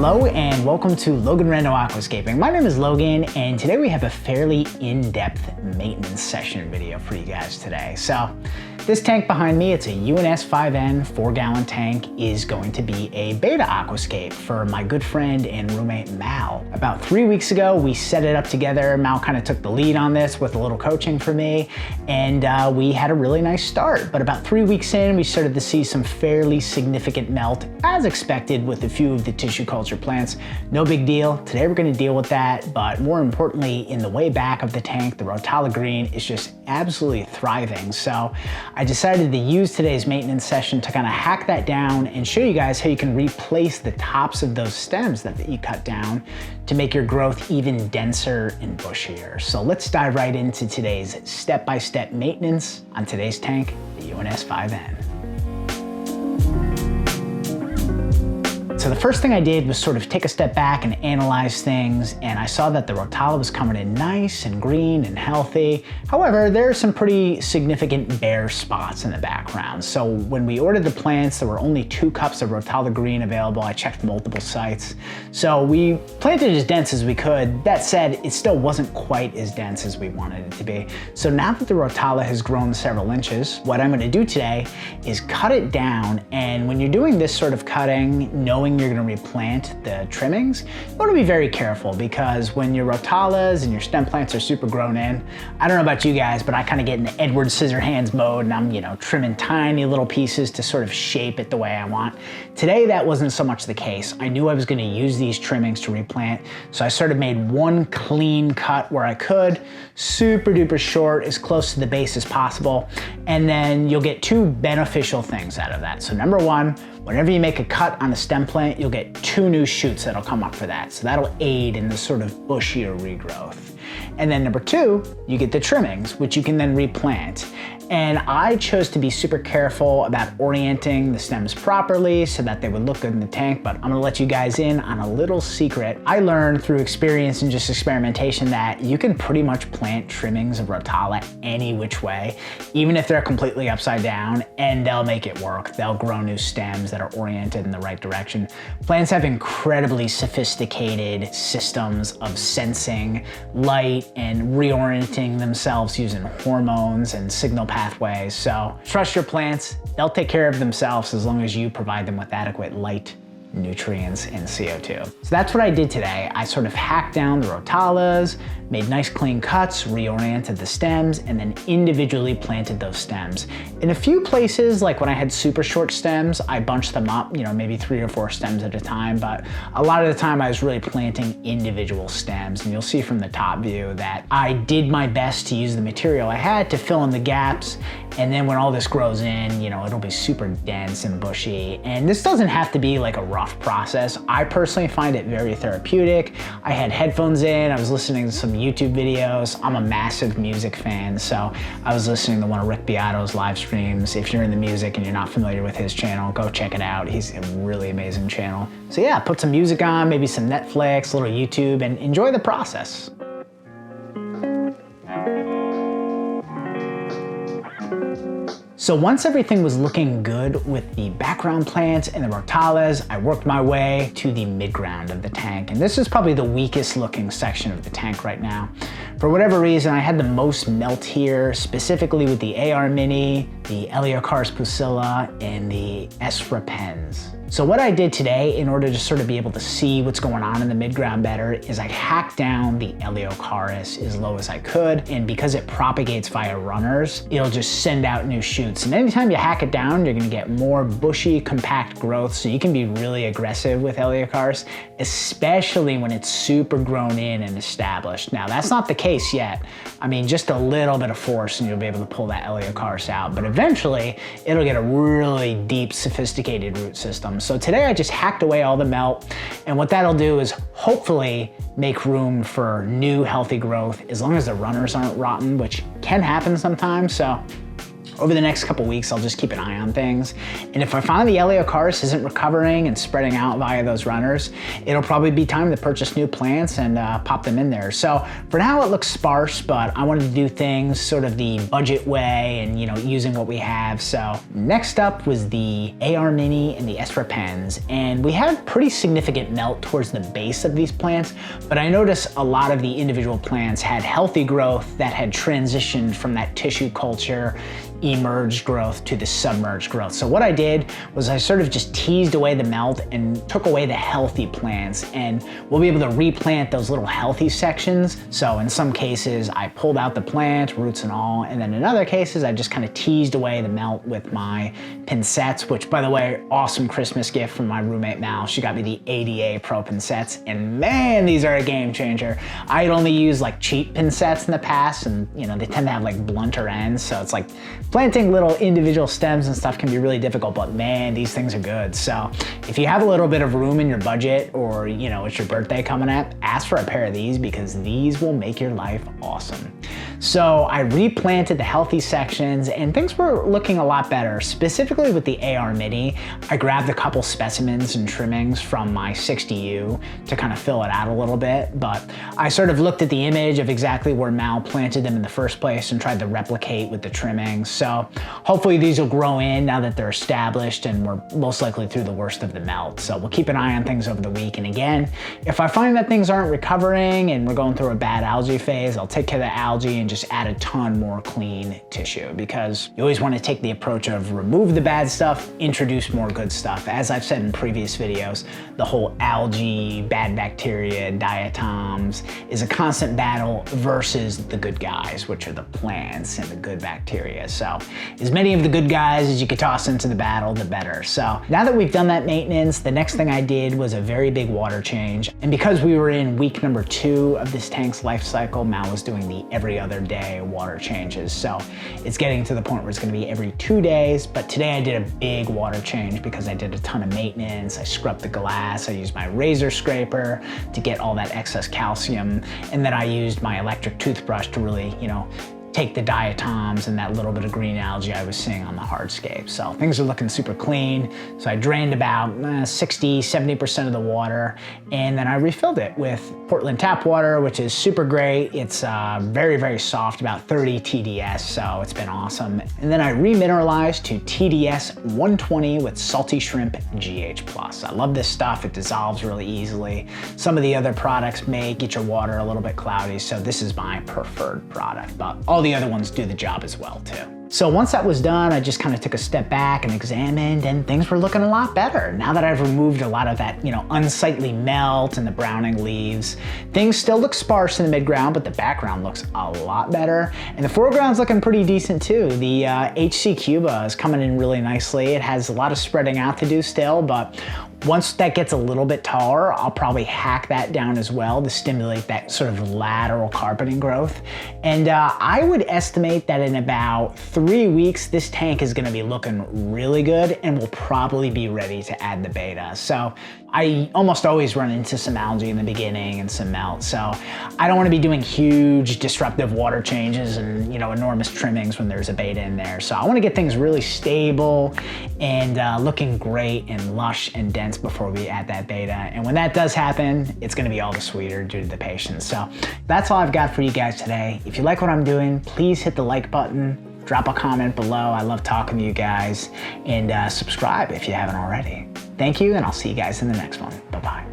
Hello and welcome to Logan Rando Aquascaping. My name is Logan and today we have a fairly in-depth maintenance session video for you guys today. So this tank behind me, it's a UNS 5N 4-gallon tank, is going to be a Betta aquascape for my good friend and roommate Mal. About 3 weeks ago, we set it up together. Mal kind of took the lead on this with a little coaching for me, and we had a really nice start. But about 3 weeks in, we started to see some fairly significant melt, as expected with a few of the tissue culture plants. No big deal. Today we're going to deal with that, but more importantly, in the way back of the tank, the Rotala Green is just absolutely thriving. So I decided to use today's maintenance session to kind of hack that down and show you guys how you can replace the tops of those stems that you cut down to make your growth even denser and bushier. So let's dive right into today's step-by-step maintenance on today's tank, the UNS 5N. So the first thing I did was sort of take a step back and analyze things, and I saw that the Rotala was coming in nice and green and healthy. However, there are some pretty significant bare spots in the background. So when we ordered the plants, there were only 2 cups of Rotala Green available. I checked multiple sites. So we planted as dense as we could. That said, it still wasn't quite as dense as we wanted it to be. So now that the Rotala has grown several inches, what I'm gonna do today is cut it down. And when you're doing this sort of cutting, knowing you're gonna replant the trimmings, you wanna be very careful, because when your Rotalas and your stem plants are super grown in, I don't know about you guys, but I kind of get in the Edward Scissorhands mode and I'm, trimming tiny little pieces to sort of shape it the way I want. Today, that wasn't so much the case. I knew I was gonna use these trimmings to replant, so I sort of made one clean cut where I could, super duper short, as close to the base as possible, and then you'll get 2 beneficial things out of that. So number 1, whenever you make a cut on a stem plant, you'll get 2 new shoots that'll come up for that. So that'll aid in the sort of bushier regrowth. And then number 2, you get the trimmings, which you can then replant. And I chose to be super careful about orienting the stems properly so that they would look good in the tank, but I'm gonna let you guys in on a little secret. I learned through experience and just experimentation that you can pretty much plant trimmings of Rotala any which way, even if they're completely upside down, and they'll make it work. They'll grow new stems that are oriented in the right direction. Plants have incredibly sophisticated systems of sensing light and reorienting themselves using hormones and signal pathways. So trust your plants. They'll take care of themselves as long as you provide them with adequate light, nutrients, and CO2. So that's what I did today. I sort of hacked down the Rotalas, made nice clean cuts, reoriented the stems, and then individually planted those stems. In a few places, like when I had super short stems, I bunched them up, maybe 3 or 4 stems at a time, but a lot of the time I was really planting individual stems, and you'll see from the top view that I did my best to use the material I had to fill in the gaps, and then when all this grows in, it'll be super dense and bushy. And this doesn't have to be like a rough process. I personally find it very therapeutic. I had headphones in, I was listening to some YouTube videos. I'm a massive music fan, so I was listening to one of Rick Beato's live streams. If you're in the music and you're not familiar with his channel, go check it out. He's a really amazing channel. So yeah, put some music on, maybe some Netflix, a little YouTube, and enjoy the process. So once everything was looking good with the background plants and the Rotalas, I worked my way to the midground of the tank. And this is probably the weakest looking section of the tank right now. For whatever reason, I had the most melt here, specifically with the AR Mini, the Eleocharis pusilla, and the Repens. So what I did today, in order to sort of be able to see what's going on in the midground better, is I hacked down the Eleocharis as low as I could, and because it propagates via runners, it'll just send out new shoots. And anytime you hack it down, you're gonna get more bushy, compact growth, so you can be really aggressive with Eleocharis, especially when it's super grown in and established. Now, that's not the case yet. I mean, just a little bit of force and you'll be able to pull that Eleocharis out, but eventually, it'll get a really deep, sophisticated root system. So today I just hacked away all the melt, and what that'll do is hopefully make room for new healthy growth, as long as the runners aren't rotten, which can happen sometimes. So over the next couple weeks, I'll just keep an eye on things. And if I find the Eleocharis isn't recovering and spreading out via those runners, it'll probably be time to purchase new plants and pop them in there. So for now, it looks sparse, but I wanted to do things sort of the budget way and, using what we have. So next up was the AR Mini and the Repens. And we had pretty significant melt towards the base of these plants, but I noticed a lot of the individual plants had healthy growth that had transitioned from that tissue culture emerged growth to the submerged growth. So what I did was I sort of just teased away the melt and took away the healthy plants, and we'll be able to replant those little healthy sections. So in some cases I pulled out the plant, roots and all, and then in other cases I just kind of teased away the melt with my pincettes, which, by the way, awesome Christmas gift from my roommate Mal. She got me the ADA Pro pincettes, and man, these are a game changer. I had only used like cheap pincettes in the past, and they tend to have like blunter ends, so it's like planting little individual stems and stuff can be really difficult, but man, these things are good. So if you have a little bit of room in your budget, or it's your birthday coming up, ask for a pair of these because these will make your life awesome. So I replanted the healthy sections and things were looking a lot better. Specifically with the AR Mini, I grabbed a couple specimens and trimmings from my 60U to kind of fill it out a little bit, but I sort of looked at the image of exactly where Mal planted them in the first place and tried to replicate with the trimmings. So hopefully these will grow in now that they're established and we're most likely through the worst of the melt. So we'll keep an eye on things over the week. And again, if I find that things aren't recovering and we're going through a bad algae phase, I'll take care of the algae and just add a ton more clean tissue, because you always want to take the approach of remove the bad stuff, introduce more good stuff. As I've said in previous videos, the whole algae, bad bacteria, diatoms is a constant battle versus the good guys, which are the plants and the good bacteria. So as many of the good guys as you could toss into the battle, the better. So now that we've done that maintenance, the next thing I did was a very big water change. And because we were in week number 2 of this tank's life cycle, Mal was doing the every other day water changes. So it's getting to the point where it's going to be every 2 days. But today I did a big water change because I did a ton of maintenance. I scrubbed the glass. I used my razor scraper to get all that excess calcium. And then I used my electric toothbrush to really, take the diatoms and that little bit of green algae I was seeing on the hardscape. So things are looking super clean. So I drained about 60–70% of the water, and then I refilled it with Portland tap water, which is super great. It's very, very soft, about 30 TDS, so it's been awesome. And then I remineralized to TDS 120 with salty shrimp GH+. I love this stuff. It dissolves really easily. Some of the other products may get your water a little bit cloudy, so this is my preferred product, but all the other ones do the job as well too. So once that was done, I just kind of took a step back and examined, and things were looking a lot better. Now that I've removed a lot of that, unsightly melt and the browning leaves, things still look sparse in the midground, but the background looks a lot better. And the foreground's looking pretty decent too. The HC Cuba is coming in really nicely. It has a lot of spreading out to do still, but once that gets a little bit taller, I'll probably hack that down as well to stimulate that sort of lateral carpeting growth. And I would estimate that in about 3 weeks, this tank is gonna be looking really good and will probably be ready to add the Betta. So I almost always run into some algae in the beginning and some melt. So I don't wanna be doing huge disruptive water changes and enormous trimmings when there's a Betta in there. So I wanna get things really stable and looking great and lush and dense before we add that Betta. And when that does happen, it's gonna be all the sweeter due to the patience. So that's all I've got for you guys today. If you like what I'm doing, please hit the like button, drop a comment below. I love talking to you guys, and subscribe if you haven't already. Thank you, and I'll see you guys in the next one. Bye-bye.